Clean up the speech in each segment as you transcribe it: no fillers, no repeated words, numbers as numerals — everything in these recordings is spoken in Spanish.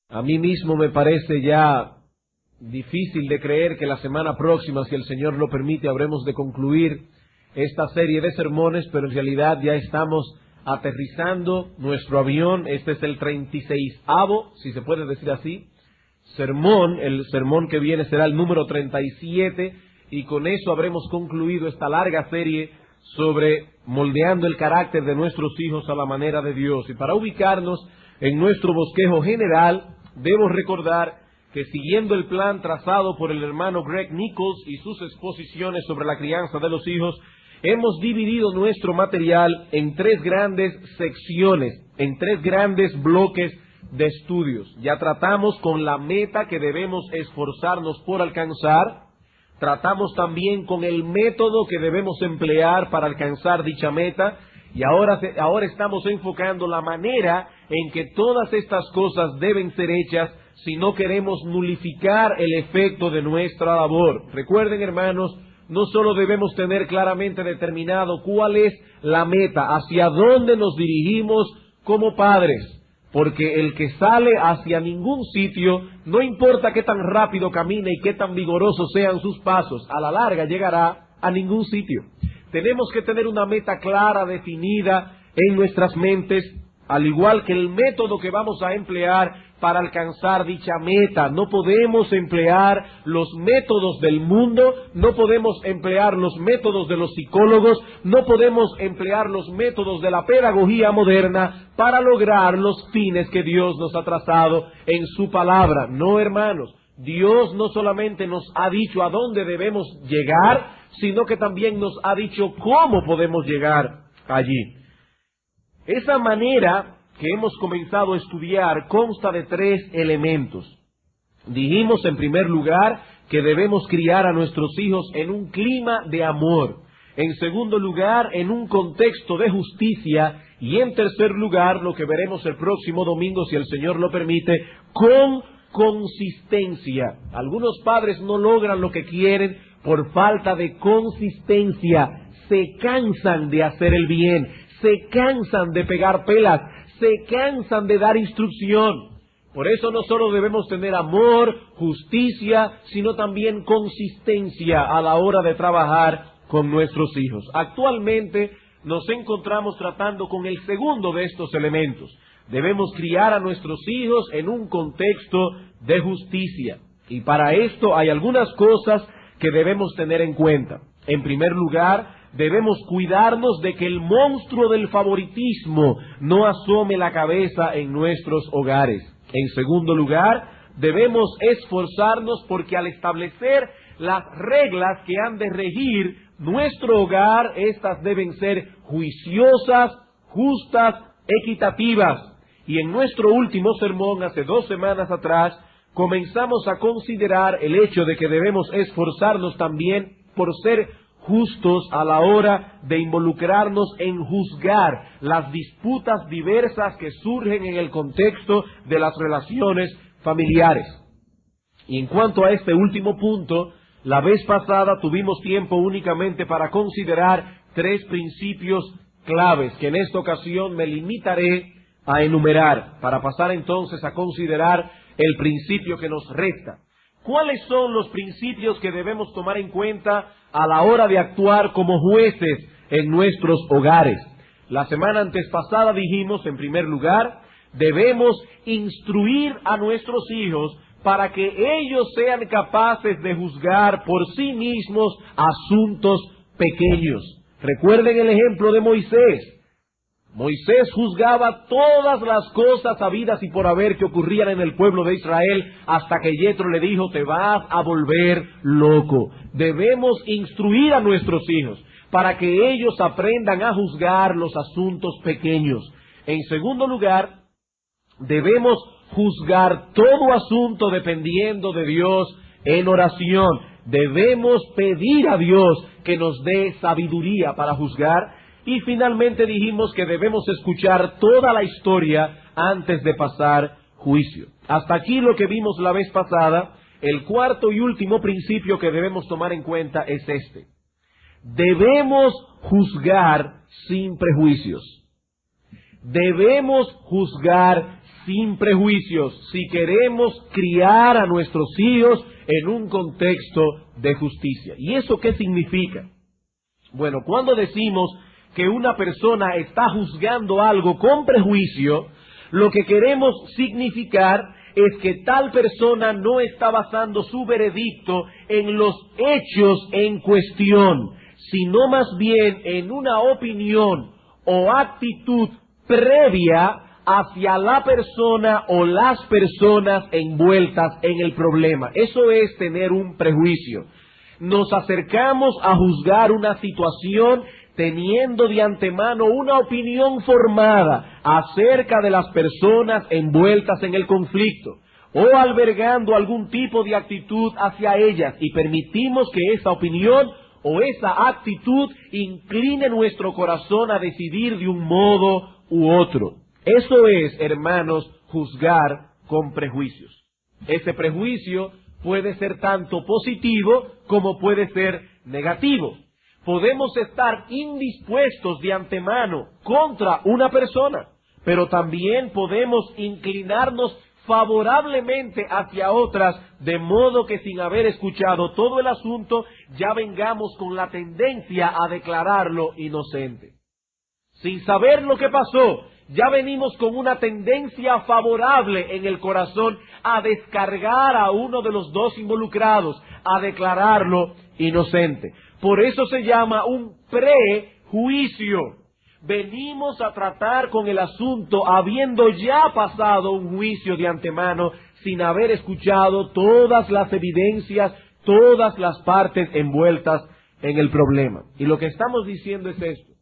A mí mismo me parece ya difícil de creer que la semana próxima, si el Señor lo permite, habremos de concluir esta serie de sermones, pero en realidad ya estamos aterrizando nuestro avión. Este es el 36avo, si se puede decir así, sermón. El sermón que viene será el número 37, y con eso habremos concluido esta larga serie sobre moldeando el carácter de nuestros hijos a la manera de Dios. Y para ubicarnos en nuestro bosquejo general, debo recordar que siguiendo el plan trazado por el hermano Greg Nichols y sus exposiciones sobre la crianza de los hijos, hemos dividido nuestro material en tres grandes secciones, en tres grandes bloques de estudios. Ya tratamos con la meta que debemos esforzarnos por alcanzar, tratamos también con el método que debemos emplear para alcanzar dicha meta, y ahora estamos enfocando la manera en que todas estas cosas deben ser hechas si no queremos nulificar el efecto de nuestra labor. Recuerden, hermanos, no solo debemos tener claramente determinado cuál es la meta, hacia dónde nos dirigimos como padres, porque el que sale hacia ningún sitio, no importa qué tan rápido camine y qué tan vigorosos sean sus pasos, a la larga llegará a ningún sitio. Tenemos que tener una meta clara, definida en nuestras mentes, al igual que el método que vamos a emplear para alcanzar dicha meta. No podemos emplear los métodos del mundo, no podemos emplear los métodos de los psicólogos, no podemos emplear los métodos de la pedagogía moderna para lograr los fines que Dios nos ha trazado en su palabra. No, hermanos, Dios no solamente nos ha dicho a dónde debemos llegar, sino que también nos ha dicho cómo podemos llegar allí. Esa manera que hemos comenzado a estudiar consta de tres elementos. Dijimos en primer lugar que debemos criar a nuestros hijos en un clima de amor. En segundo lugar, en un contexto de justicia. Y en tercer lugar, lo que veremos el próximo domingo, si el Señor lo permite, con consistencia. Algunos padres no logran lo que quieren por falta de consistencia. Se cansan de hacer el bien, se cansan de pegar pelas, se cansan de dar instrucción. Por eso no solo debemos tener amor, justicia, sino también consistencia a la hora de trabajar con nuestros hijos. Actualmente nos encontramos tratando con el segundo de estos elementos. Debemos criar a nuestros hijos en un contexto de justicia. Y para esto hay algunas cosas que debemos tener en cuenta. En primer lugar, debemos cuidarnos de que el monstruo del favoritismo no asome la cabeza en nuestros hogares. En segundo lugar, debemos esforzarnos porque al establecer las reglas que han de regir nuestro hogar, estas deben ser juiciosas, justas, equitativas. Y en nuestro último sermón, hace 2 semanas atrás, comenzamos a considerar el hecho de que debemos esforzarnos también por ser justos a la hora de involucrarnos en juzgar las disputas diversas que surgen en el contexto de las relaciones familiares. Y en cuanto a este último punto, la vez pasada tuvimos tiempo únicamente para considerar 3 principios claves que en esta ocasión me limitaré a enumerar, para pasar entonces a considerar el principio que nos resta. ¿Cuáles son los principios que debemos tomar en cuenta a la hora de actuar como jueces en nuestros hogares? La semana antes pasada dijimos, en primer lugar, debemos instruir a nuestros hijos para que ellos sean capaces de juzgar por sí mismos asuntos pequeños. Recuerden el ejemplo de Moisés. Moisés juzgaba todas las cosas habidas y por haber que ocurrían en el pueblo de Israel hasta que Yetro le dijo, te vas a volver loco. Debemos instruir a nuestros hijos para que ellos aprendan a juzgar los asuntos pequeños. En segundo lugar, debemos juzgar todo asunto dependiendo de Dios en oración. Debemos pedir a Dios que nos dé sabiduría para juzgar. Y finalmente dijimos que debemos escuchar toda la historia antes de pasar juicio. Hasta aquí lo que vimos la vez pasada. El cuarto y último principio que debemos tomar en cuenta es este. Debemos juzgar sin prejuicios. Debemos juzgar sin prejuicios si queremos criar a nuestros hijos en un contexto de justicia. ¿Y eso qué significa? Bueno, cuando decimos que una persona está juzgando algo con prejuicio, lo que queremos significar es que tal persona no está basando su veredicto en los hechos en cuestión, sino más bien en una opinión o actitud previa hacia la persona o las personas envueltas en el problema. Eso es tener un prejuicio. Nos acercamos a juzgar una situación teniendo de antemano una opinión formada acerca de las personas envueltas en el conflicto o albergando algún tipo de actitud hacia ellas y permitimos que esa opinión o esa actitud incline nuestro corazón a decidir de un modo u otro. Eso es, hermanos, juzgar con prejuicios. Ese prejuicio puede ser tanto positivo como puede ser negativo. Podemos estar indispuestos de antemano contra una persona, pero también podemos inclinarnos favorablemente hacia otras, de modo que sin haber escuchado todo el asunto, ya vengamos con la tendencia a declararlo inocente. Sin saber lo que pasó, ya venimos con una tendencia favorable en el corazón a descargar a uno de los dos involucrados, a declararlo inocente. Por eso se llama un prejuicio. Venimos a tratar con el asunto habiendo ya pasado un juicio de antemano, sin haber escuchado todas las evidencias, todas las partes envueltas en el problema. Y lo que estamos diciendo es esto.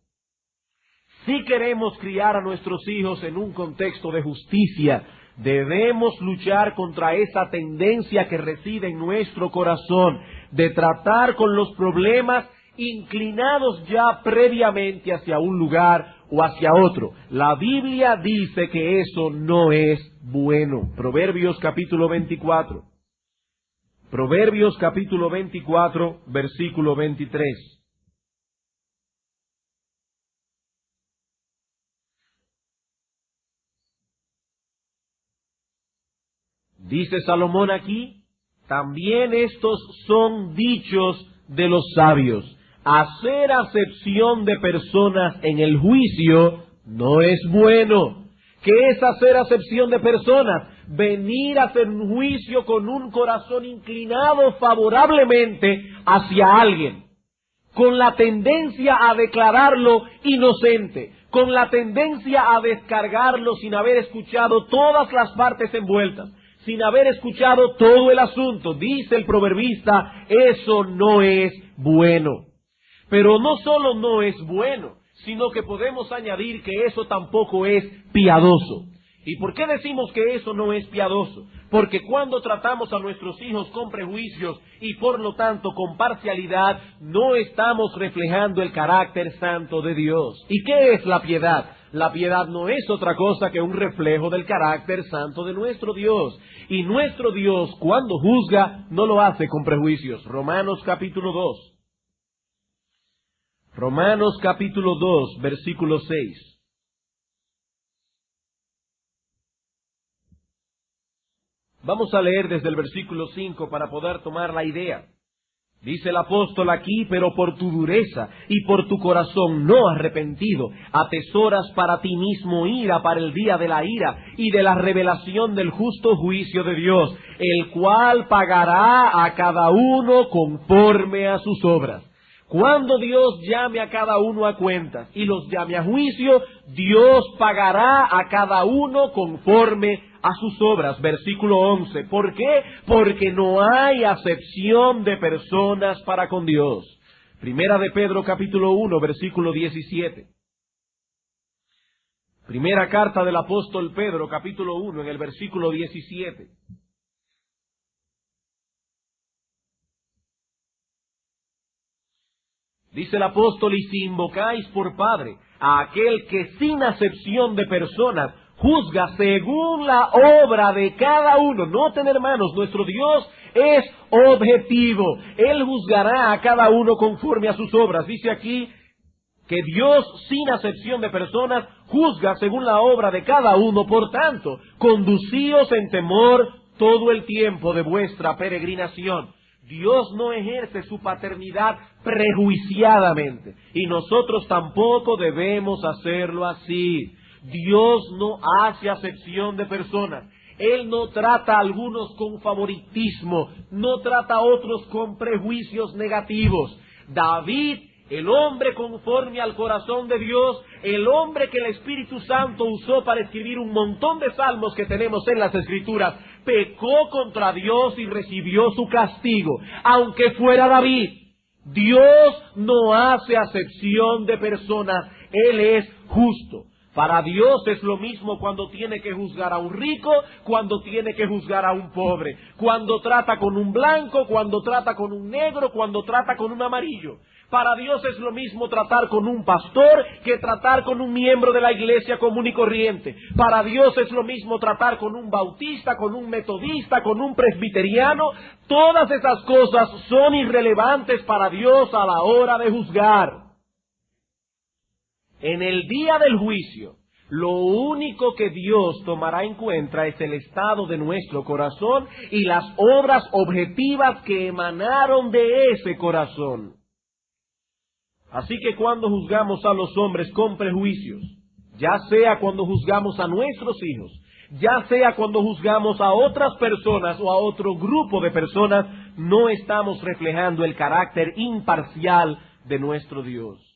Si queremos criar a nuestros hijos en un contexto de justicia, debemos luchar contra esa tendencia que reside en nuestro corazón de tratar con los problemas inclinados ya previamente hacia un lugar o hacia otro. La Biblia dice que eso no es bueno. Proverbios capítulo 24. Proverbios capítulo 24, versículo 23. Dice Salomón aquí, también estos son dichos de los sabios. Hacer acepción de personas en el juicio no es bueno. ¿Qué es hacer acepción de personas? Venir a hacer un juicio con un corazón inclinado favorablemente hacia alguien, con la tendencia a declararlo inocente, con la tendencia a descargarlo sin haber escuchado todas las partes envueltas, sin haber escuchado todo el asunto. Dice el proverbista, eso no es bueno. Pero no solo no es bueno, sino que podemos añadir que eso tampoco es piadoso. ¿Y por qué decimos que eso no es piadoso? Porque cuando tratamos a nuestros hijos con prejuicios y por lo tanto con parcialidad, no estamos reflejando el carácter santo de Dios. ¿Y qué es la piedad? La piedad no es otra cosa que un reflejo del carácter santo de nuestro Dios. Y nuestro Dios, cuando juzga, no lo hace con prejuicios. Romanos capítulo 2. Romanos capítulo 2, versículo 6. Vamos a leer desde el versículo 5 para poder tomar la idea. Dice el apóstol aquí, pero por tu dureza y por tu corazón no arrepentido, atesoras para ti mismo ira para el día de la ira y de la revelación del justo juicio de Dios, el cual pagará a cada uno conforme a sus obras. Cuando Dios llame a cada uno a cuentas y los llame a juicio, Dios pagará a cada uno conforme a sus obras. Versículo 11. ¿Por qué? Porque no hay acepción de personas para con Dios. Primera de Pedro capítulo 1, versículo 17. Primera carta del apóstol Pedro capítulo 1, en el versículo 17. Dice el apóstol, y si invocáis por Padre a aquel que sin acepción de personas juzga según la obra de cada uno. Noten, hermanos, nuestro Dios es objetivo. Él juzgará a cada uno conforme a sus obras. Dice aquí que Dios, sin acepción de personas, juzga según la obra de cada uno. Por tanto, conducíos en temor todo el tiempo de vuestra peregrinación. Dios no ejerce su paternidad prejuiciadamente, y nosotros tampoco debemos hacerlo así. Dios no hace acepción de personas. Él no trata a algunos con favoritismo, no trata a otros con prejuicios negativos. David, el hombre conforme al corazón de Dios, el hombre que el Espíritu Santo usó para escribir un montón de salmos que tenemos en las Escrituras, pecó contra Dios y recibió su castigo. Aunque fuera David, Dios no hace acepción de personas. Él es justo. Para Dios es lo mismo cuando tiene que juzgar a un rico, cuando tiene que juzgar a un pobre, cuando trata con un blanco, cuando trata con un negro, cuando trata con un amarillo. Para Dios es lo mismo tratar con un pastor que tratar con un miembro de la iglesia común y corriente. Para Dios es lo mismo tratar con un bautista, con un metodista, con un presbiteriano. Todas esas cosas son irrelevantes para Dios a la hora de juzgar. En el día del juicio, lo único que Dios tomará en cuenta es el estado de nuestro corazón y las obras objetivas que emanaron de ese corazón. Así que cuando juzgamos a los hombres con prejuicios, ya sea cuando juzgamos a nuestros hijos, ya sea cuando juzgamos a otras personas o a otro grupo de personas, no estamos reflejando el carácter imparcial de nuestro Dios.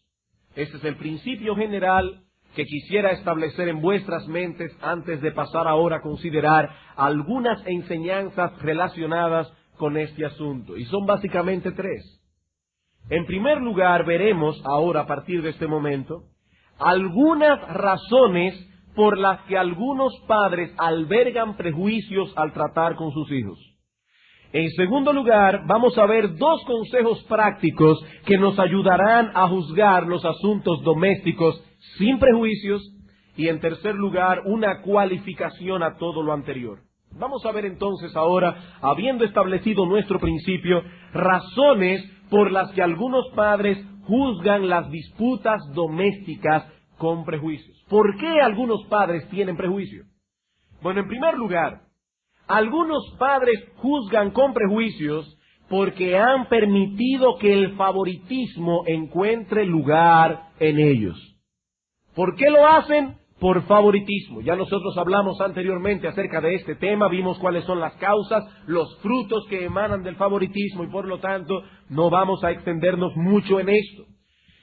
Este es el principio general que quisiera establecer en vuestras mentes antes de pasar ahora a considerar algunas enseñanzas relacionadas con este asunto. Y son básicamente tres. En primer lugar, veremos ahora, a partir de este momento, algunas razones por las que algunos padres albergan prejuicios al tratar con sus hijos. En segundo lugar, vamos a ver dos consejos prácticos que nos ayudarán a juzgar los asuntos domésticos sin prejuicios. Y en tercer lugar, una cualificación a todo lo anterior. Vamos a ver entonces ahora, habiendo establecido nuestro principio, razones por las que algunos padres juzgan las disputas domésticas con prejuicios. ¿Por qué algunos padres tienen prejuicios? Bueno, en primer lugar, algunos padres juzgan con prejuicios porque han permitido que el favoritismo encuentre lugar en ellos. ¿Por qué lo hacen? Por favoritismo. Ya nosotros hablamos anteriormente acerca de este tema, vimos cuáles son las causas, los frutos que emanan del favoritismo y por lo tanto no vamos a extendernos mucho en esto.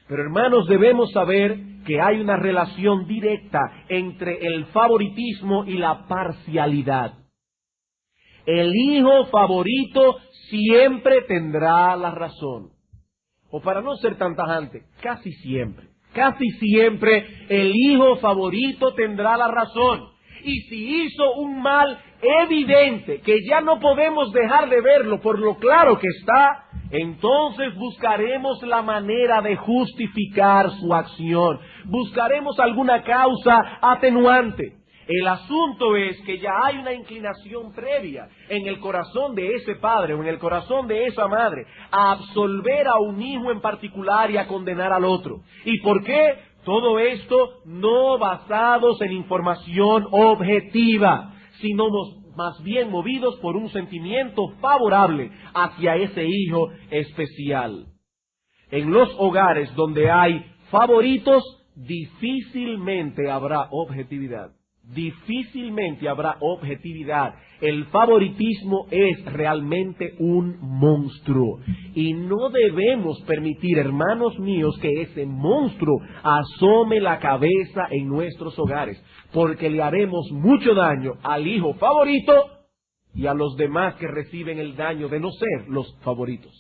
Pero hermanos, debemos saber que hay una relación directa entre el favoritismo y la parcialidad. El hijo favorito siempre tendrá la razón. O para no ser tan tajante, casi siempre. Casi siempre el hijo favorito tendrá la razón. Y si hizo un mal evidente, que ya no podemos dejar de verlo por lo claro que está, entonces buscaremos la manera de justificar su acción. Buscaremos alguna causa atenuante. El asunto es que ya hay una inclinación previa en el corazón de ese padre o en el corazón de esa madre a absolver a un hijo en particular y a condenar al otro. ¿Y por qué? Todo esto no basados en información objetiva, sino más bien movidos por un sentimiento favorable hacia ese hijo especial. En los hogares donde hay favoritos, difícilmente habrá objetividad. Difícilmente habrá objetividad. El favoritismo es realmente un monstruo. Y no debemos permitir, hermanos míos, que ese monstruo asome la cabeza en nuestros hogares, porque le haremos mucho daño al hijo favorito y a los demás que reciben el daño de no ser los favoritos.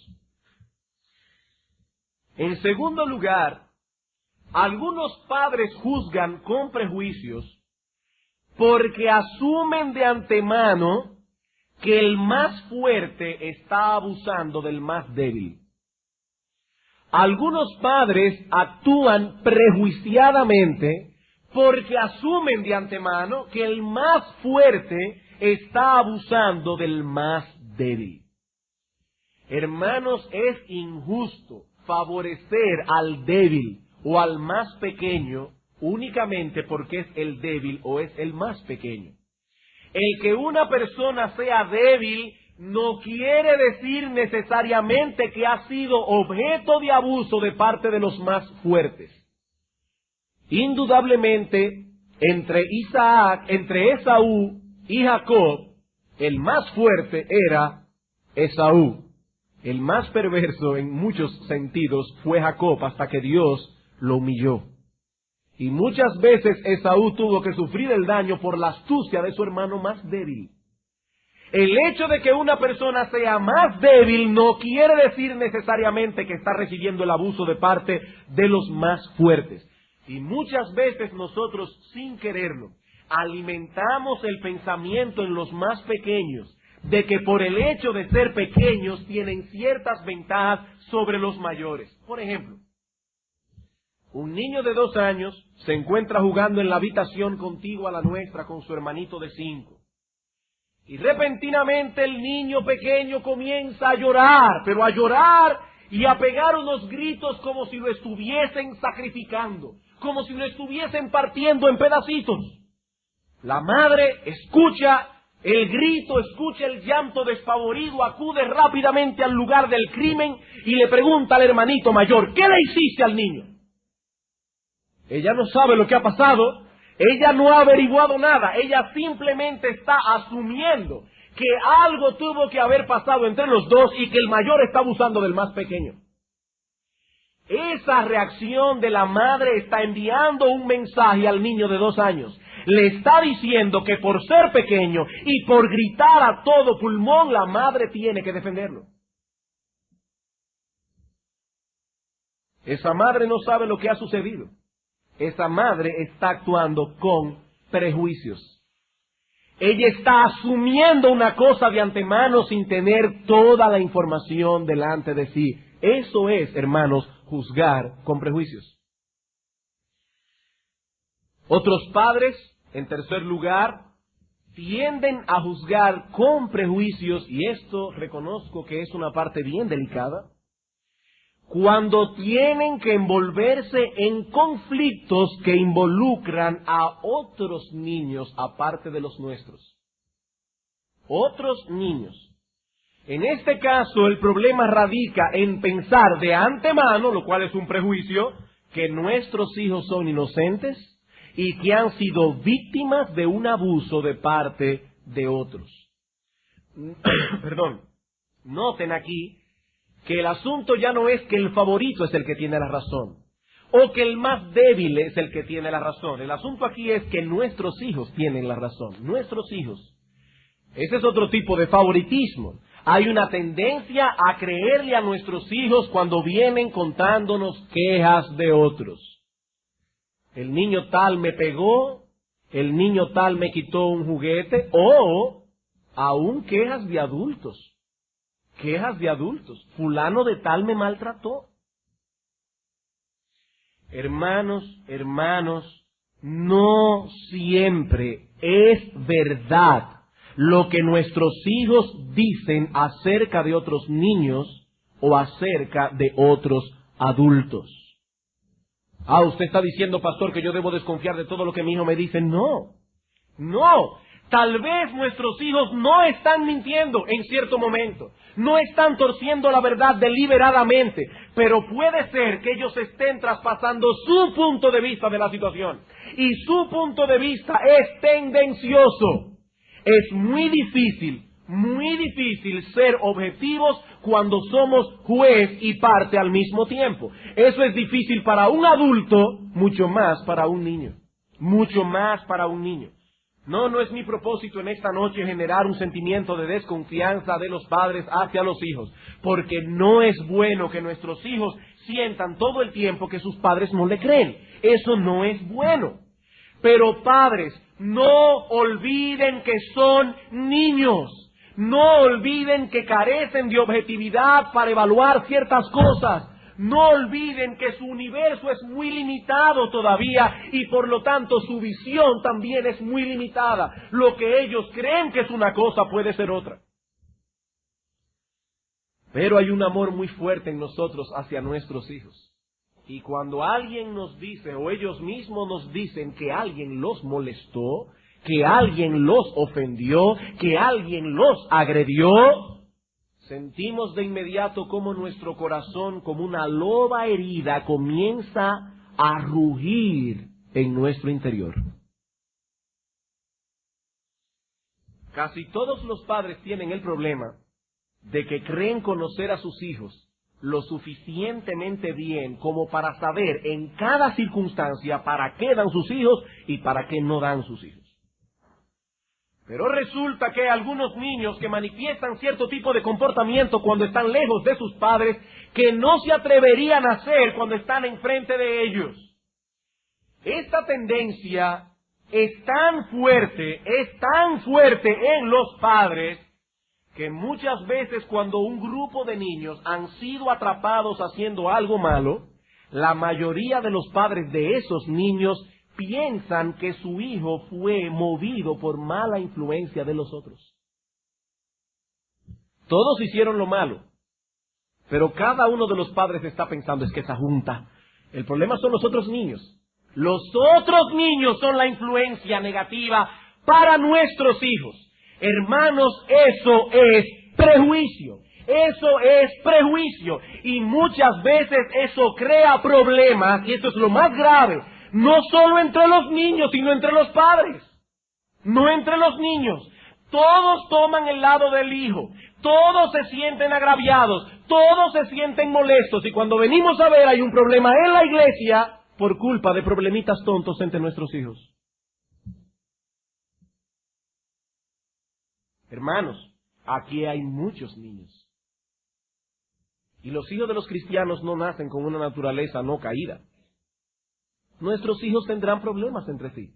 En segundo lugar, algunos padres juzgan con prejuicios porque asumen de antemano que el más fuerte está abusando del más débil. Algunos padres actúan prejuiciadamente porque asumen de antemano que el más fuerte está abusando del más débil. Hermanos, es injusto favorecer al débil o al más pequeño únicamente porque es el débil o es el más pequeño. El que una persona sea débil no quiere decir necesariamente que ha sido objeto de abuso de parte de los más fuertes. Indudablemente, entre Esaú y Jacob, el más fuerte era Esaú. El más perverso en muchos sentidos fue Jacob hasta que Dios lo humilló. Y muchas veces Esaú tuvo que sufrir el daño por la astucia de su hermano más débil. El hecho de que una persona sea más débil no quiere decir necesariamente que está recibiendo el abuso de parte de los más fuertes. Y muchas veces nosotros, sin quererlo, alimentamos el pensamiento en los más pequeños de que por el hecho de ser pequeños tienen ciertas ventajas sobre los mayores. Por ejemplo, un niño de 2 años se encuentra jugando en la habitación contigua a la nuestra con su hermanito de 5. Y repentinamente el niño pequeño comienza a llorar, pero a llorar y a pegar unos gritos como si lo estuviesen sacrificando, como si lo estuviesen partiendo en pedacitos. La madre escucha el grito, escucha el llanto despavorido, acude rápidamente al lugar del crimen y le pregunta al hermanito mayor, ¿qué le hiciste al niño? Ella no sabe lo que ha pasado, ella no ha averiguado nada, ella simplemente está asumiendo que algo tuvo que haber pasado entre los dos y que el mayor está abusando del más pequeño. Esa reacción de la madre está enviando un mensaje al niño de 2 años. Le está diciendo que por ser pequeño y por gritar a todo pulmón, la madre tiene que defenderlo. Esa madre no sabe lo que ha sucedido. Esa madre está actuando con prejuicios. Ella está asumiendo una cosa de antemano sin tener toda la información delante de sí. Eso es, hermanos, juzgar con prejuicios. Otros padres, en tercer lugar, tienden a juzgar con prejuicios, y esto reconozco que es una parte bien delicada, cuando tienen que envolverse en conflictos que involucran a otros niños aparte de los nuestros. Otros niños. En este caso, el problema radica en pensar de antemano, lo cual es un prejuicio, que nuestros hijos son inocentes y que han sido víctimas de un abuso de parte de otros. Perdón. Noten aquí que el asunto ya no es que el favorito es el que tiene la razón, o que el más débil es el que tiene la razón. El asunto aquí es que nuestros hijos tienen la razón. Nuestros hijos. Ese es otro tipo de favoritismo. Hay una tendencia a creerle a nuestros hijos cuando vienen contándonos quejas de otros. El niño tal me pegó, el niño tal me quitó un juguete, o aún quejas de adultos. Quejas de adultos. Fulano de tal me maltrató. Hermanos, no siempre es verdad lo que nuestros hijos dicen acerca de otros niños o acerca de otros adultos. Usted está diciendo, pastor, que yo debo desconfiar de todo lo que mi hijo me dice. No. Tal vez nuestros hijos no están mintiendo en cierto momento. No están torciendo la verdad deliberadamente. Pero puede ser que ellos estén traspasando su punto de vista de la situación. Y su punto de vista es tendencioso. Es muy difícil ser objetivos cuando somos juez y parte al mismo tiempo. Eso es difícil para un adulto, mucho más para un niño. Mucho más para un niño. No es mi propósito en esta noche generar un sentimiento de desconfianza de los padres hacia los hijos, porque no es bueno que nuestros hijos sientan todo el tiempo que sus padres no le creen. Eso no es bueno. Pero padres, no olviden que son niños. No olviden que carecen de objetividad para evaluar ciertas cosas. No olviden que su universo es muy limitado todavía y por lo tanto su visión también es muy limitada. Lo que ellos creen que es una cosa puede ser otra. Pero hay un amor muy fuerte en nosotros hacia nuestros hijos. Y cuando alguien nos dice, o ellos mismos nos dicen que alguien los molestó, que alguien los ofendió, que alguien los agredió, sentimos de inmediato como nuestro corazón, como una loba herida, comienza a rugir en nuestro interior. Casi todos los padres tienen el problema de que creen conocer a sus hijos lo suficientemente bien como para saber en cada circunstancia para qué dan sus hijos y para qué no dan sus hijos. Pero resulta que hay algunos niños que manifiestan cierto tipo de comportamiento cuando están lejos de sus padres que no se atreverían a hacer cuando están enfrente de ellos. Esta tendencia es tan fuerte en los padres, que muchas veces cuando un grupo de niños han sido atrapados haciendo algo malo, la mayoría de los padres de esos niños piensan que su hijo fue movido por mala influencia de los otros. Todos hicieron lo malo, pero cada uno de los padres está pensando, es que esa junta, el problema son los otros niños. Los otros niños son la influencia negativa para nuestros hijos. Hermanos, eso es prejuicio. Eso es prejuicio. Y muchas veces eso crea problemas, y esto es lo más grave, no solo entre los niños, sino entre los padres. No entre los niños. Todos toman el lado del hijo. Todos se sienten agraviados. Todos se sienten molestos. Y cuando venimos a ver, hay un problema en la iglesia por culpa de problemitas tontos entre nuestros hijos. Hermanos, aquí hay muchos niños. Y los hijos de los cristianos no nacen con una naturaleza no caída. Nuestros hijos tendrán problemas entre sí.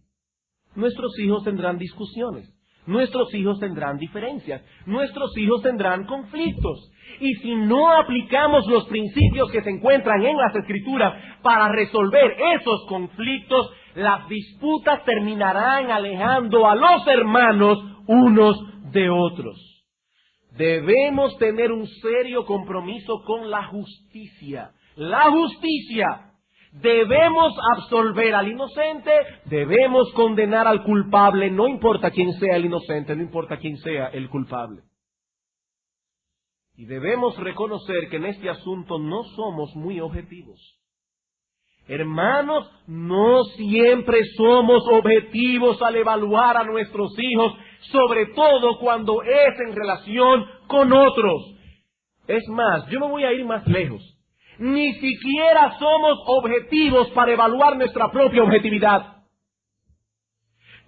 Nuestros hijos tendrán discusiones. Nuestros hijos tendrán diferencias. Nuestros hijos tendrán conflictos. Y si no aplicamos los principios que se encuentran en las Escrituras para resolver esos conflictos, las disputas terminarán alejando a los hermanos unos de otros. Debemos tener un serio compromiso con la justicia. La justicia. Debemos absolver al inocente, debemos condenar al culpable, no importa quién sea el inocente, no importa quién sea el culpable. Y debemos reconocer que en este asunto no somos muy objetivos. Hermanos, no siempre somos objetivos al evaluar a nuestros hijos, sobre todo cuando es en relación con otros. Es más, yo me voy a ir más lejos. Ni siquiera somos objetivos para evaluar nuestra propia objetividad.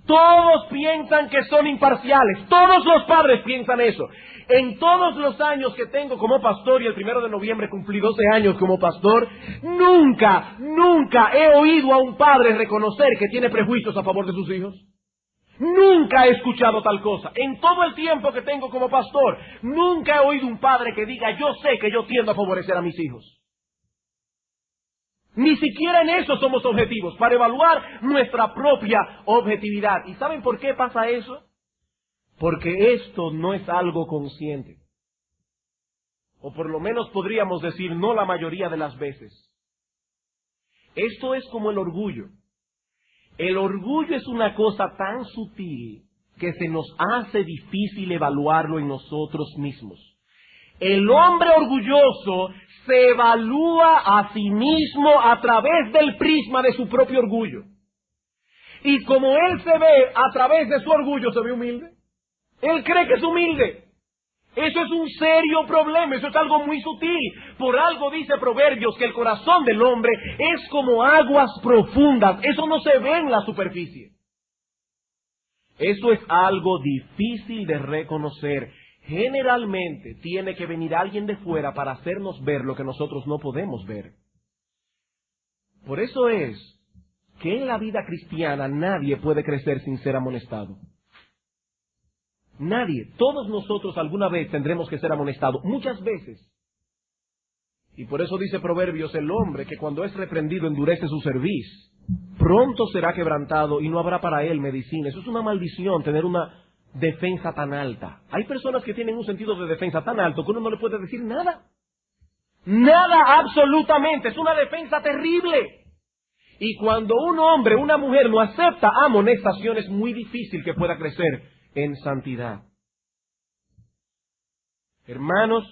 Todos piensan que son imparciales. Todos los padres piensan eso. En todos los años que tengo como pastor, y el 1 de noviembre cumplí 12 años como pastor, nunca he oído a un padre reconocer que tiene prejuicios a favor de sus hijos. Nunca he escuchado tal cosa. En todo el tiempo que tengo como pastor, nunca he oído un padre que diga, yo sé que yo tiendo a favorecer a mis hijos. Ni siquiera en eso somos objetivos, para evaluar nuestra propia objetividad. ¿Y saben por qué pasa eso? Porque esto no es algo consciente. O por lo menos podríamos decir no la mayoría de las veces. Esto es como el orgullo. El orgullo es una cosa tan sutil que se nos hace difícil evaluarlo en nosotros mismos. El hombre orgulloso se evalúa a sí mismo a través del prisma de su propio orgullo. Y como él se ve a través de su orgullo, se ve humilde. Él cree que es humilde. Eso es un serio problema, eso es algo muy sutil. Por algo dice Proverbios que el corazón del hombre es como aguas profundas. Eso no se ve en la superficie. Eso es algo difícil de reconocer. Generalmente tiene que venir alguien de fuera para hacernos ver lo que nosotros no podemos ver. Por eso es que en la vida cristiana nadie puede crecer sin ser amonestado. Nadie. Todos nosotros alguna vez tendremos que ser amonestados. Muchas veces. Y por eso dice Proverbios, el hombre que cuando es reprendido endurece su cerviz, pronto será quebrantado y no habrá para él medicina. Eso es una maldición, tener una defensa tan alta. Hay personas que tienen un sentido de defensa tan alto que uno no le puede decir nada. Nada, absolutamente. Es una defensa terrible. Y cuando un hombre, una mujer no acepta amonestación, es muy difícil que pueda crecer en santidad. Hermanos,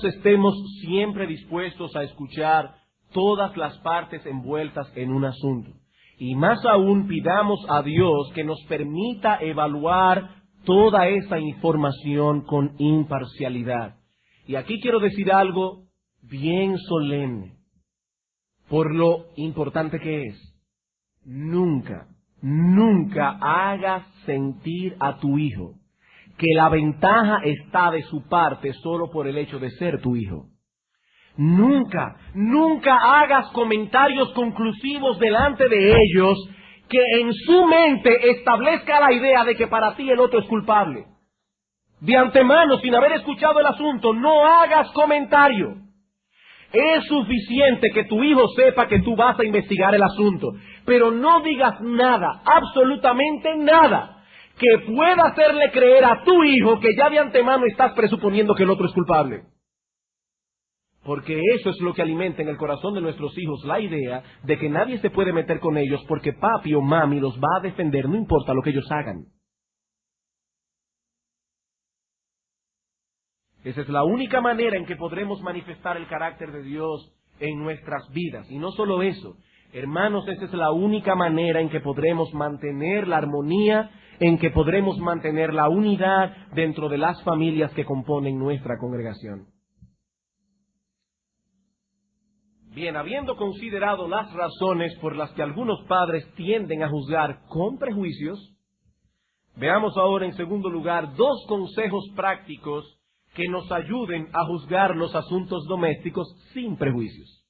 estemos siempre dispuestos a escuchar todas las partes envueltas en un asunto. Y más aún pidamos a Dios que nos permita evaluar toda esa información con imparcialidad. Y aquí quiero decir algo bien solemne, por lo importante que es. Nunca hagas sentir a tu hijo que la ventaja está de su parte solo por el hecho de ser tu hijo. Nunca hagas comentarios conclusivos delante de ellos que en su mente establezca la idea de que para ti el otro es culpable. De antemano, sin haber escuchado el asunto, no hagas comentario. Es suficiente que tu hijo sepa que tú vas a investigar el asunto, pero no digas nada, absolutamente nada, que pueda hacerle creer a tu hijo que ya de antemano estás presuponiendo que el otro es culpable. Porque eso es lo que alimenta en el corazón de nuestros hijos la idea de que nadie se puede meter con ellos porque papi o mami los va a defender, no importa lo que ellos hagan. Esa es la única manera en que podremos manifestar el carácter de Dios en nuestras vidas. Y no solo eso, hermanos, esa es la única manera en que podremos mantener la armonía, en que podremos mantener la unidad dentro de las familias que componen nuestra congregación. Bien, habiendo considerado las razones por las que algunos padres tienden a juzgar con prejuicios, veamos ahora en segundo lugar 2 consejos prácticos que nos ayuden a juzgar los asuntos domésticos sin prejuicios.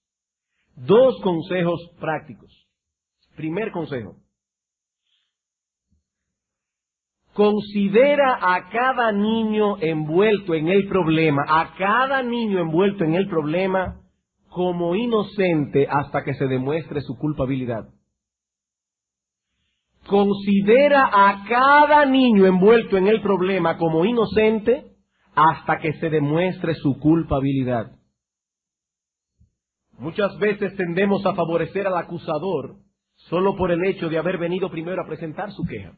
2 consejos prácticos. Primer consejo. Considera a cada niño envuelto en el problema, como inocente hasta que se demuestre su culpabilidad. Considera a cada niño envuelto en el problema como inocente hasta que se demuestre su culpabilidad. Muchas veces tendemos a favorecer al acusador solo por el hecho de haber venido primero a presentar su queja.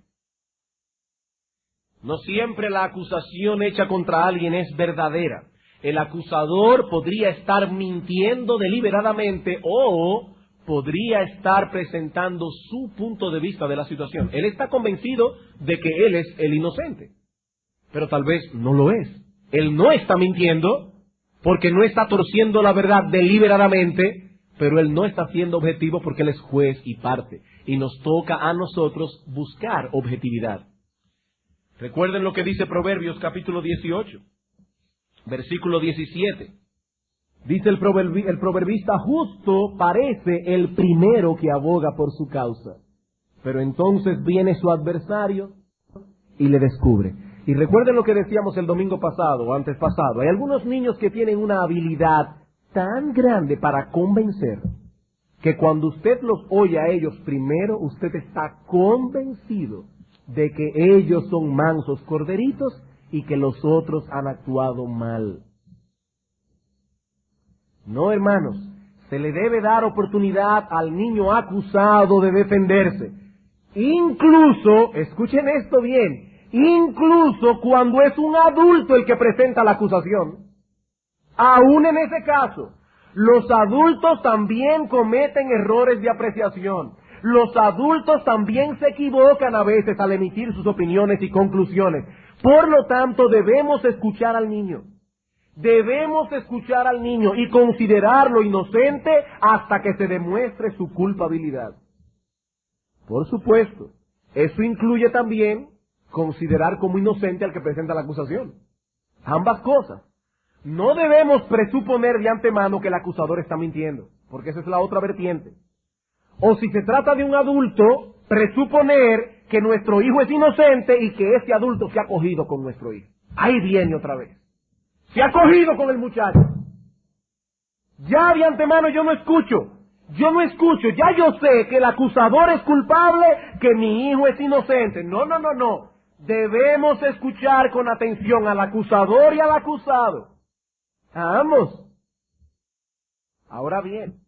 No siempre la acusación hecha contra alguien es verdadera. El acusador podría estar mintiendo deliberadamente o podría estar presentando su punto de vista de la situación. Él está convencido de que él es el inocente, pero tal vez no lo es. Él no está mintiendo porque no está torciendo la verdad deliberadamente, pero él no está siendo objetivo porque él es juez y parte. Y nos toca a nosotros buscar objetividad. Recuerden lo que dice Proverbios capítulo 18, versículo 17. Dice el proverbista: justo parece el primero que aboga por su causa, pero entonces viene su adversario y le descubre. Y recuerden lo que decíamos el domingo pasado o antes pasado. Hay algunos niños que tienen una habilidad tan grande para convencer que cuando usted los oye a ellos primero, usted está convencido de que ellos son mansos corderitos y que los otros han actuado mal. No, hermanos, se le debe dar oportunidad al niño acusado de defenderse. Incluso, escuchen esto bien, incluso cuando es un adulto el que presenta la acusación. Aún en ese caso, los adultos también cometen errores de apreciación. Los adultos también se equivocan a veces al emitir sus opiniones y conclusiones. Por lo tanto, debemos escuchar al niño. Debemos escuchar al niño y considerarlo inocente hasta que se demuestre su culpabilidad. Por supuesto, eso incluye también considerar como inocente al que presenta la acusación. Ambas cosas. No debemos presuponer de antemano que el acusador está mintiendo, porque esa es la otra vertiente. O si se trata de un adulto, presuponer que nuestro hijo es inocente y que ese adulto se ha cogido con nuestro hijo. Ahí viene otra vez. Se ha cogido con el muchacho. Ya de antemano yo no escucho. Yo no escucho, ya yo sé que el acusador es culpable, que mi hijo es inocente. No, no, no, no. Debemos escuchar con atención al acusador y al acusado. A ambos. Ahora bien,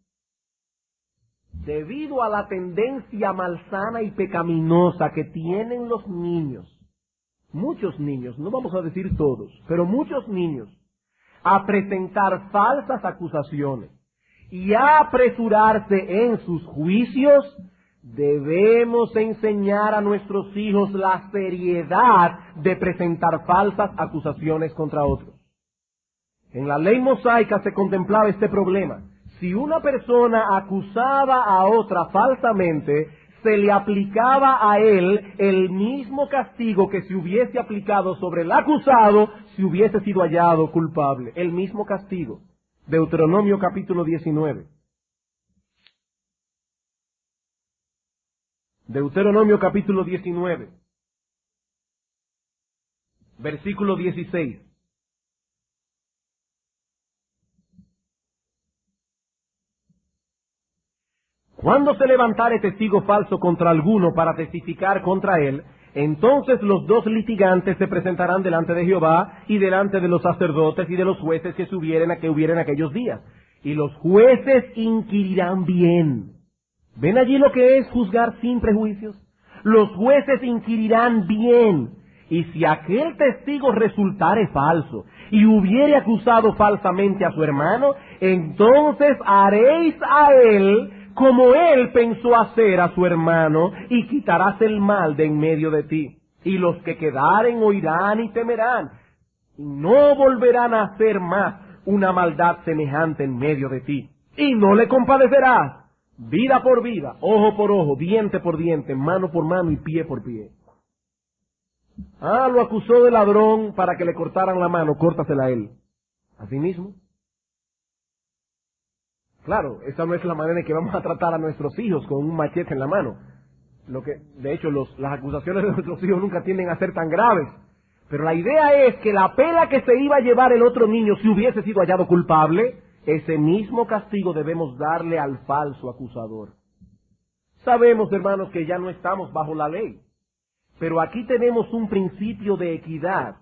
debido a la tendencia malsana y pecaminosa que tienen los niños, muchos niños, no vamos a decir todos, pero muchos niños, a presentar falsas acusaciones y a apresurarse en sus juicios, debemos enseñar a nuestros hijos la seriedad de presentar falsas acusaciones contra otros. En la ley mosaica se contemplaba este problema. Si una persona acusaba a otra falsamente, se le aplicaba a él el mismo castigo que se hubiese aplicado sobre el acusado si hubiese sido hallado culpable. El mismo castigo. Deuteronomio capítulo 19. Deuteronomio capítulo 19. Versículo 16. Cuando se levantare testigo falso contra alguno para testificar contra él, entonces los dos litigantes se presentarán delante de Jehová y delante de los sacerdotes y de los jueces que hubieren aquellos días. Y los jueces inquirirán bien. ¿Ven allí lo que es juzgar sin prejuicios? Los jueces inquirirán bien. Y si aquel testigo resultare falso y hubiere acusado falsamente a su hermano, entonces haréis a él como él pensó hacer a su hermano, y quitarás el mal de en medio de ti. Y los que quedaren oirán y temerán, y no volverán a hacer más una maldad semejante en medio de ti. Y no le compadecerás, vida por vida, ojo por ojo, diente por diente, mano por mano y pie por pie. Lo acusó de ladrón para que le cortaran la mano, córtasela a él. Así mismo. Claro, esa no es la manera en que vamos a tratar a nuestros hijos con un machete en la mano. De hecho, las acusaciones de nuestros hijos nunca tienden a ser tan graves. Pero la idea es que la pela que se iba a llevar el otro niño si hubiese sido hallado culpable, ese mismo castigo debemos darle al falso acusador. Sabemos, hermanos, que ya no estamos bajo la ley. Pero aquí tenemos un principio de equidad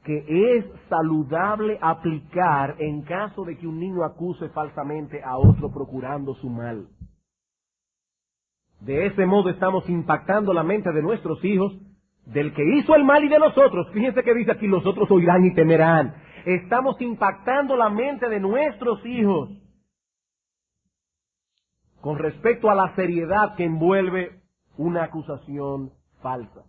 que es saludable aplicar en caso de que un niño acuse falsamente a otro procurando su mal. De ese modo estamos impactando la mente de nuestros hijos, del que hizo el mal y de los otros. Fíjense que dice aquí, los otros oirán y temerán. Estamos impactando la mente de nuestros hijos con respecto a la seriedad que envuelve una acusación falsa.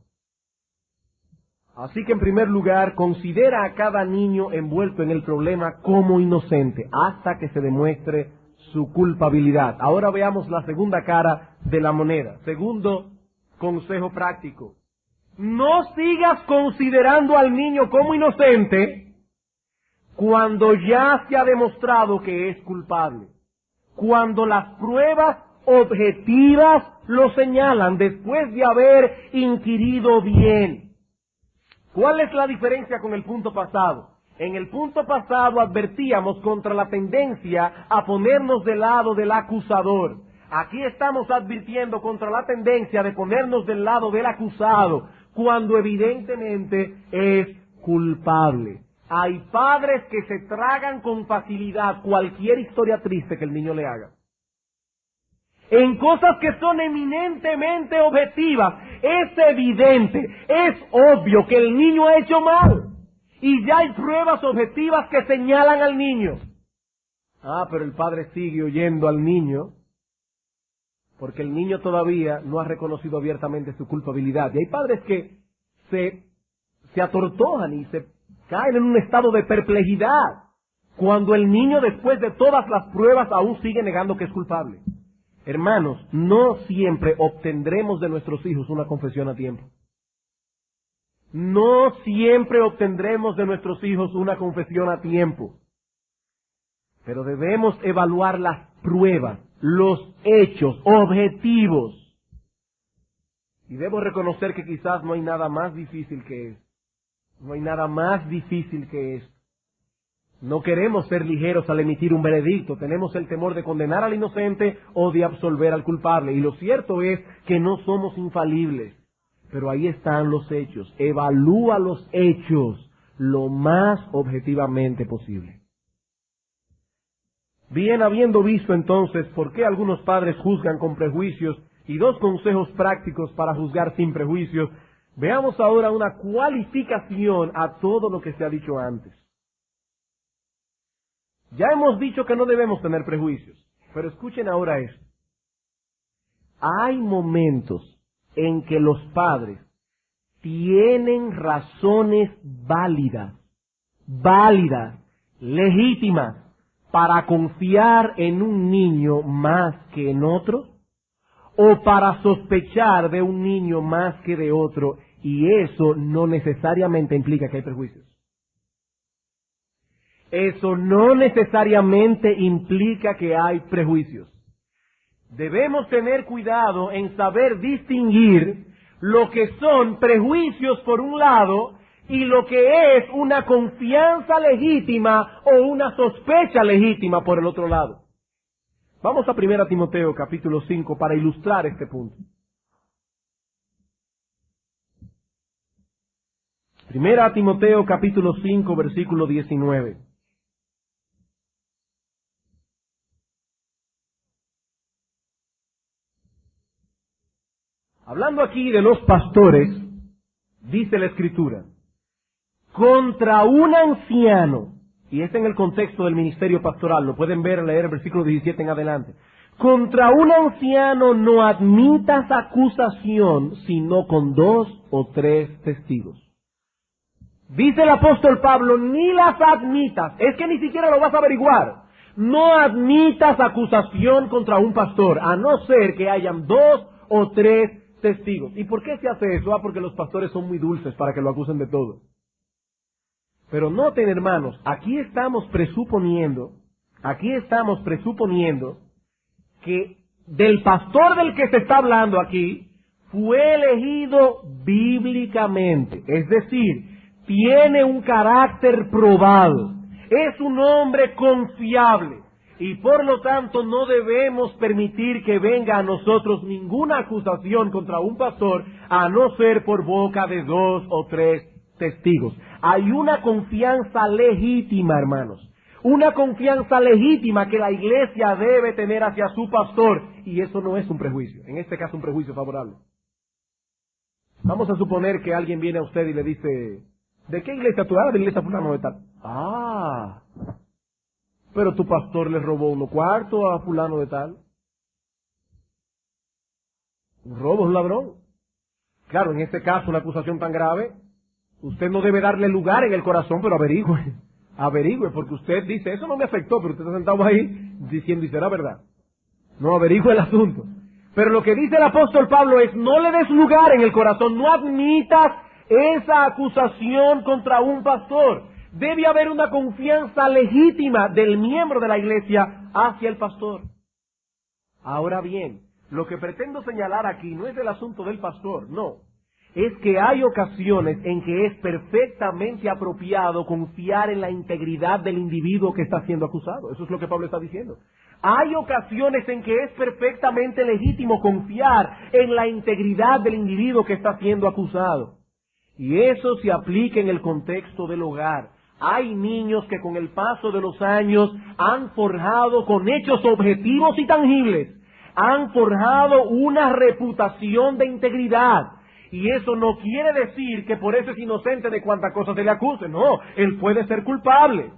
Así que en primer lugar, considera a cada niño envuelto en el problema como inocente hasta que se demuestre su culpabilidad. Ahora veamos la segunda cara de la moneda. Segundo consejo práctico. No sigas considerando al niño como inocente cuando ya se ha demostrado que es culpable. Cuando las pruebas objetivas lo señalan después de haber inquirido bien. ¿Cuál es la diferencia con el punto pasado? En el punto pasado advertíamos contra la tendencia a ponernos del lado del acusador. Aquí estamos advirtiendo contra la tendencia de ponernos del lado del acusado, cuando evidentemente es culpable. Hay padres que se tragan con facilidad cualquier historia triste que el niño le haga. En cosas que son eminentemente objetivas, es evidente, es obvio que el niño ha hecho mal. Y ya hay pruebas objetivas que señalan al niño. Pero el padre sigue oyendo al niño, porque el niño todavía no ha reconocido abiertamente su culpabilidad. Y hay padres que se atortojan y se caen en un estado de perplejidad, cuando el niño, después de todas las pruebas, aún sigue negando que es culpable. Hermanos, no siempre obtendremos de nuestros hijos una confesión a tiempo. No siempre obtendremos de nuestros hijos una confesión a tiempo. Pero debemos evaluar las pruebas, los hechos objetivos. Y debo reconocer que quizás no hay nada más difícil que esto. No hay nada más difícil que esto. No queremos ser ligeros al emitir un veredicto. Tenemos el temor de condenar al inocente o de absolver al culpable. Y lo cierto es que no somos infalibles. Pero ahí están los hechos. Evalúa los hechos lo más objetivamente posible. Bien, habiendo visto entonces por qué algunos padres juzgan con prejuicios y dos consejos prácticos para juzgar sin prejuicios, veamos ahora una cualificación a todo lo que se ha dicho antes. Ya hemos dicho que no debemos tener prejuicios, pero escuchen ahora esto. Hay momentos en que los padres tienen razones válidas, legítimas, para confiar en un niño más que en otro, o para sospechar de un niño más que de otro, y eso no necesariamente implica que hay prejuicios. Eso no necesariamente implica que hay prejuicios. Debemos tener cuidado en saber distinguir lo que son prejuicios por un lado y lo que es una confianza legítima o una sospecha legítima por el otro lado. Vamos a 1 Timoteo capítulo 5 para ilustrar este punto. 1 Timoteo capítulo 5 versículo 19. Hablando aquí de los pastores, dice la Escritura, contra un anciano, y es en el contexto del ministerio pastoral, lo pueden ver, leer el versículo 17 en adelante, contra un anciano no admitas acusación, sino con 2 o 3 testigos. Dice el apóstol Pablo, ni las admitas, es que ni siquiera lo vas a averiguar. No admitas acusación contra un pastor, a no ser que hayan 2 o 3 testigos. ¿Y por qué se hace eso? Porque los pastores son muy dulces para que lo acusen de todo. Pero noten, hermanos, aquí estamos presuponiendo que del pastor del que se está hablando aquí fue elegido bíblicamente, es decir, tiene un carácter probado, es un hombre confiable. Y por lo tanto no debemos permitir que venga a nosotros ninguna acusación contra un pastor, a no ser por boca de 2 o 3 testigos. Hay una confianza legítima, hermanos. Una confianza legítima que la iglesia debe tener hacia su pastor. Y eso no es un prejuicio. En este caso un prejuicio favorable. Vamos a suponer que alguien viene a usted y le dice, ¿de qué iglesia tú eres? De la iglesia fulano de tal. Ah, pero tu pastor le robó unos cuartos a fulano de tal. Un robo es un ladrón. Claro, en este caso, una acusación tan grave, usted no debe darle lugar en el corazón, pero averigüe, porque usted dice, eso no me afectó, pero usted está sentado ahí diciendo, y será verdad. No, averigüe el asunto. Pero lo que dice el apóstol Pablo es, no le des lugar en el corazón, no admitas esa acusación contra un pastor. Debe haber una confianza legítima del miembro de la iglesia hacia el pastor. Ahora bien, lo que pretendo señalar aquí no es el asunto del pastor, no. Es que hay ocasiones en que es perfectamente apropiado confiar en la integridad del individuo que está siendo acusado. Eso es lo que Pablo está diciendo. Hay ocasiones en que es perfectamente legítimo confiar en la integridad del individuo que está siendo acusado. Y eso se aplica en el contexto del hogar. Hay niños que con el paso de los años han forjado con hechos objetivos y tangibles, han forjado una reputación de integridad. Y eso no quiere decir que por eso es inocente de cuanta cosa se le acuse. No, él puede ser culpable.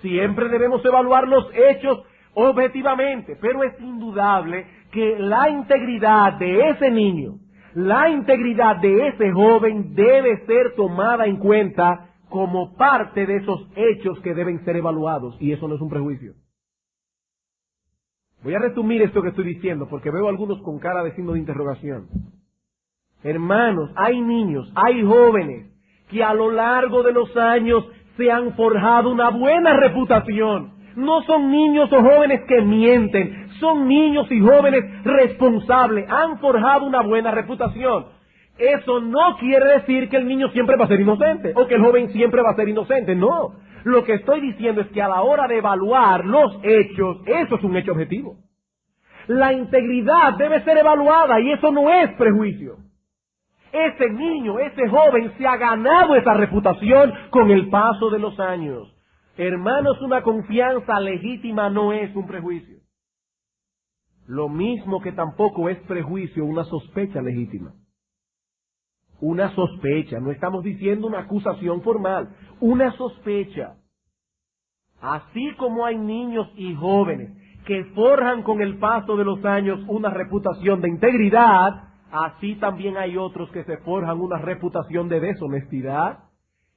Siempre debemos evaluar los hechos objetivamente, pero es indudable que la integridad de ese niño, la integridad de ese joven debe ser tomada en cuenta como parte de esos hechos que deben ser evaluados, y eso no es un prejuicio. Voy a resumir esto que estoy diciendo, porque veo a algunos con cara de signo de interrogación. Hermanos, hay niños, hay jóvenes, que a lo largo de los años se han forjado una buena reputación. No son niños o jóvenes que mienten, son niños y jóvenes responsables, han forjado una buena reputación. Eso no quiere decir que el niño siempre va a ser inocente, o que el joven siempre va a ser inocente, no. Lo que estoy diciendo es que a la hora de evaluar los hechos, eso es un hecho objetivo. La integridad debe ser evaluada y eso no es prejuicio. Ese niño, ese joven se ha ganado esa reputación con el paso de los años. Hermanos, una confianza legítima no es un prejuicio. Lo mismo que tampoco es prejuicio una sospecha legítima. Una sospecha, no estamos diciendo una acusación formal, una sospecha. Así como hay niños y jóvenes que forjan con el paso de los años una reputación de integridad, así también hay otros que se forjan una reputación de deshonestidad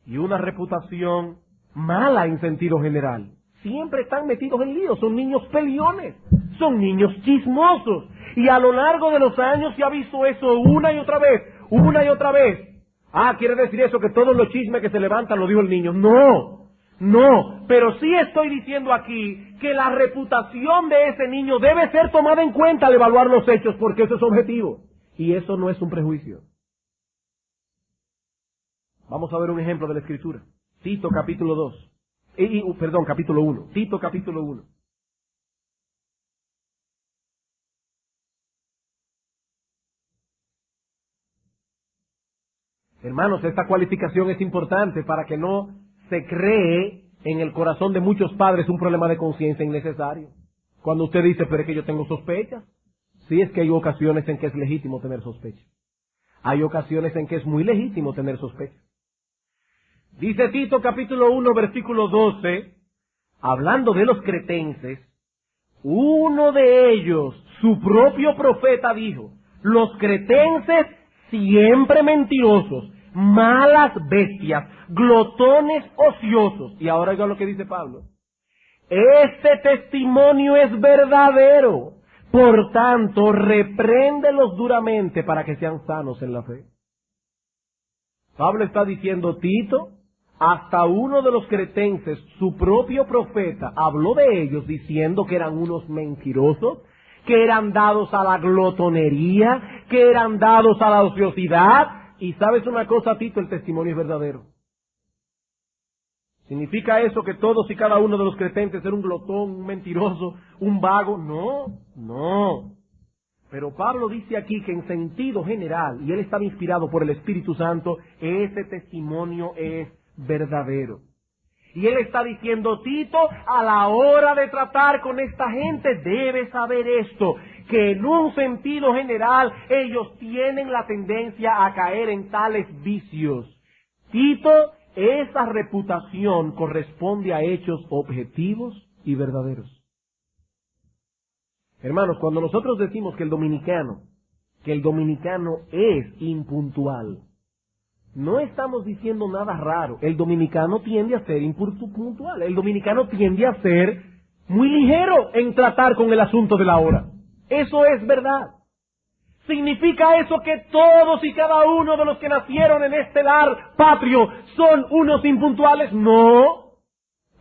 y una reputación mala en sentido general. Siempre están metidos en líos, son niños peleones, son niños chismosos. Y a lo largo de los años se ha visto eso una y otra vez, una y otra vez. Ah, ¿quiere decir eso que todos los chismes que se levantan lo dijo el niño? No, no, pero sí estoy diciendo aquí que la reputación de ese niño debe ser tomada en cuenta al evaluar los hechos, porque eso es objetivo. Y eso no es un prejuicio. Vamos a ver un ejemplo de la Escritura. Tito capítulo 2. Capítulo 1. Tito capítulo 1. Hermanos, esta cualificación es importante para que no se cree en el corazón de muchos padres un problema de conciencia innecesario. Cuando usted dice, pero es que yo tengo sospechas. Sí, es que hay ocasiones en que es legítimo tener sospechas. Hay ocasiones en que es muy legítimo tener sospechas. Dice Tito capítulo 1 versículo 12, hablando de los cretenses, uno de ellos, su propio profeta, dijo, los cretenses siempre mentirosos, malas bestias, glotones ociosos. Y ahora oiga lo que dice Pablo. Este testimonio es verdadero. Por tanto, repréndelos duramente para que sean sanos en la fe. Pablo está diciendo, Tito, hasta uno de los cretenses, su propio profeta, habló de ellos diciendo que eran unos mentirosos, que eran dados a la glotonería, que eran dados a la ociosidad. Y sabes una cosa, Tito, el testimonio es verdadero. ¿Significa eso que todos y cada uno de los cretenses era un glotón, un mentiroso, un vago? No, no. Pero Pablo dice aquí que en sentido general, y él estaba inspirado por el Espíritu Santo, ese testimonio es verdadero. Y él está diciendo, Tito, a la hora de tratar con esta gente, debes saber esto, que en un sentido general ellos tienen la tendencia a caer en tales vicios. Tito, esa reputación corresponde a hechos objetivos y verdaderos. Hermanos, cuando nosotros decimos que el dominicano es impuntual, no estamos diciendo nada raro. El dominicano tiende a ser impuntual. El dominicano tiende a ser muy ligero en tratar con el asunto de la hora. Eso es verdad. ¿Significa eso que todos y cada uno de los que nacieron en este lar patrio son unos impuntuales? No.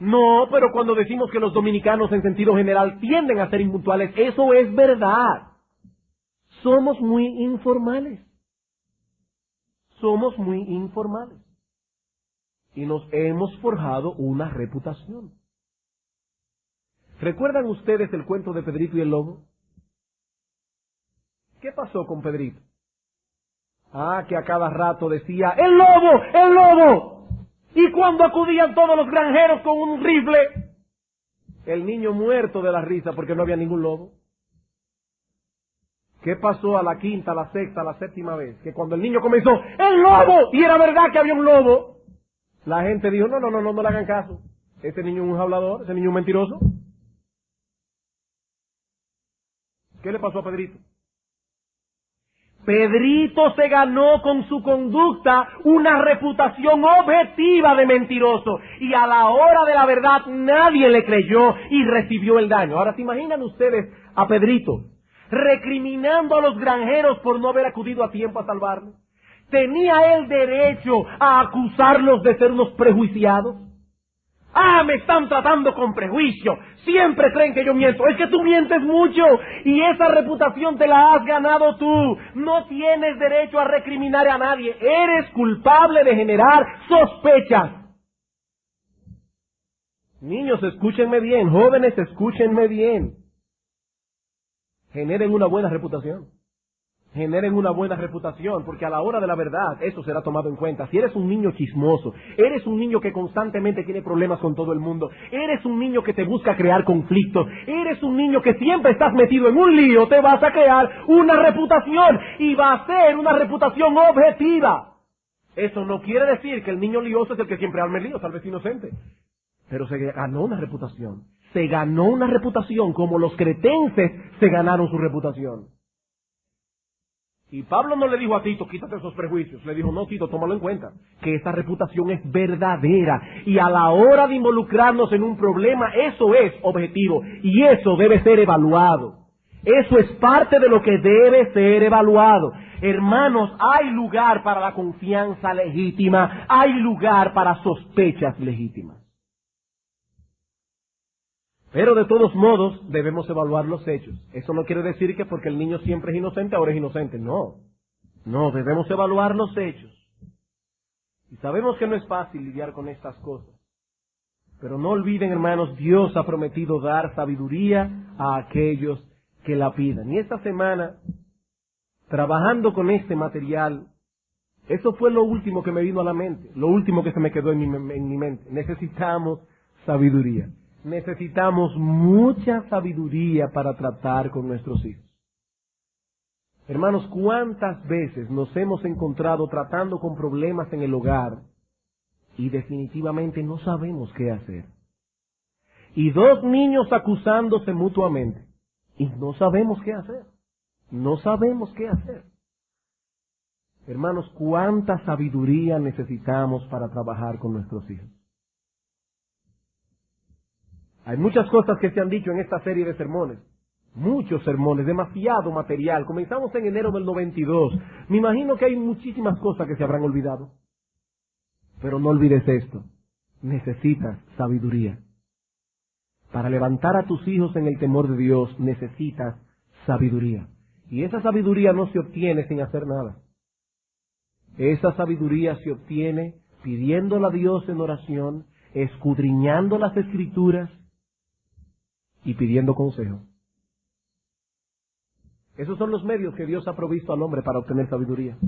No, pero cuando decimos que los dominicanos en sentido general tienden a ser impuntuales, eso es verdad. Somos muy informales. Somos muy informales. Y nos hemos forjado una reputación. ¿Recuerdan ustedes el cuento de Pedrito y el lobo? ¿Qué pasó con Pedrito? Ah, que a cada rato decía, ¡el lobo! ¡El lobo! Y cuando acudían todos los granjeros con un rifle, el niño muerto de la risa porque no había ningún lobo. ¿Qué pasó a la quinta, a la sexta, a la séptima vez? Que cuando el niño comenzó, ¡el lobo! Y era verdad que había un lobo. La gente dijo, no le hagan caso. Ese niño es un hablador, ese niño es un mentiroso. ¿Qué le pasó a Pedrito? Pedrito se ganó con su conducta una reputación objetiva de mentiroso. Y a la hora de la verdad nadie le creyó y recibió el daño. Ahora, ¿se imaginan ustedes a Pedrito recriminando a los granjeros por no haber acudido a tiempo a salvarlo? ¿Tenía él derecho a acusarlos de ser unos prejuiciados? Ah, me están tratando con prejuicio. Siempre creen que yo miento. Es que tú mientes mucho y esa reputación te la has ganado tú. No tienes derecho a recriminar a nadie. Eres culpable de generar sospechas. Niños, escúchenme bien. Jóvenes, escúchenme bien. Generen una buena reputación. Generen una buena reputación, porque a la hora de la verdad eso será tomado en cuenta. Si eres un niño chismoso, eres un niño que constantemente tiene problemas con todo el mundo, eres un niño que te busca crear conflictos, eres un niño que siempre estás metido en un lío, te vas a crear una reputación y va a ser una reputación objetiva. Eso no quiere decir que el niño lioso es el que siempre arma el lío, tal vez inocente. Pero se ganó una reputación. Se ganó una reputación como los cretenses se ganaron su reputación. Y Pablo no le dijo a Tito, quítate esos prejuicios. Le dijo, no, Tito, tómalo en cuenta, que esa reputación es verdadera. Y a la hora de involucrarnos en un problema, eso es objetivo. Y eso debe ser evaluado. Eso es parte de lo que debe ser evaluado. Hermanos, hay lugar para la confianza legítima. Hay lugar para sospechas legítimas. Pero de todos modos debemos evaluar los hechos. Eso no quiere decir que porque el niño siempre es inocente, ahora es inocente. No, debemos evaluar los hechos. Y sabemos que no es fácil lidiar con estas cosas. Pero no olviden, hermanos, Dios ha prometido dar sabiduría a aquellos que la pidan. Y esta semana, trabajando con este material, eso fue lo último que me vino a la mente, lo último que se me quedó en mi mente. Necesitamos sabiduría. Necesitamos mucha sabiduría para tratar con nuestros hijos. Hermanos, ¿cuántas veces nos hemos encontrado tratando con problemas en el hogar y definitivamente no sabemos qué hacer? Y dos niños acusándose mutuamente y no sabemos qué hacer. No sabemos qué hacer. Hermanos, ¿cuánta sabiduría necesitamos para trabajar con nuestros hijos? Hay muchas cosas que se han dicho en esta serie de sermones. Muchos sermones, demasiado material. Comenzamos en enero del 92. Me imagino que hay muchísimas cosas que se habrán olvidado. Pero no olvides esto. Necesitas sabiduría. Para levantar a tus hijos en el temor de Dios, necesitas sabiduría. Y esa sabiduría no se obtiene sin hacer nada. Esa sabiduría se obtiene pidiéndola a Dios en oración, escudriñando las Escrituras y pidiendo consejo. Esos son los medios que Dios ha provisto al hombre para obtener sabiduría.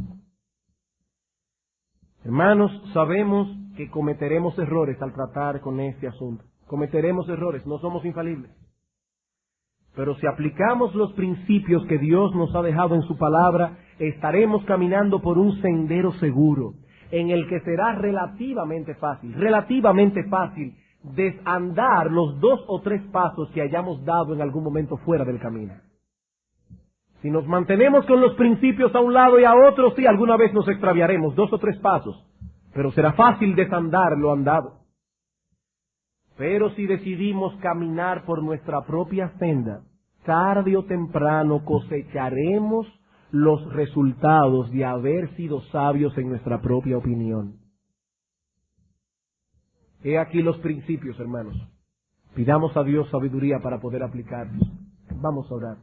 Hermanos, sabemos que cometeremos errores al tratar con este asunto. Cometeremos errores, no somos infalibles. Pero si aplicamos los principios que Dios nos ha dejado en su palabra, estaremos caminando por un sendero seguro, en el que será relativamente fácil desandar los 2 o 3 pasos que hayamos dado en algún momento fuera del camino. Si nos mantenemos con los principios a un lado y a otro, sí, alguna vez nos extraviaremos 2 o 3 pasos, pero será fácil desandar lo andado. Pero si decidimos caminar por nuestra propia senda, tarde o temprano cosecharemos los resultados de haber sido sabios en nuestra propia opinión. He aquí los principios, hermanos. Pidamos a Dios sabiduría para poder aplicarlos. Vamos a orar.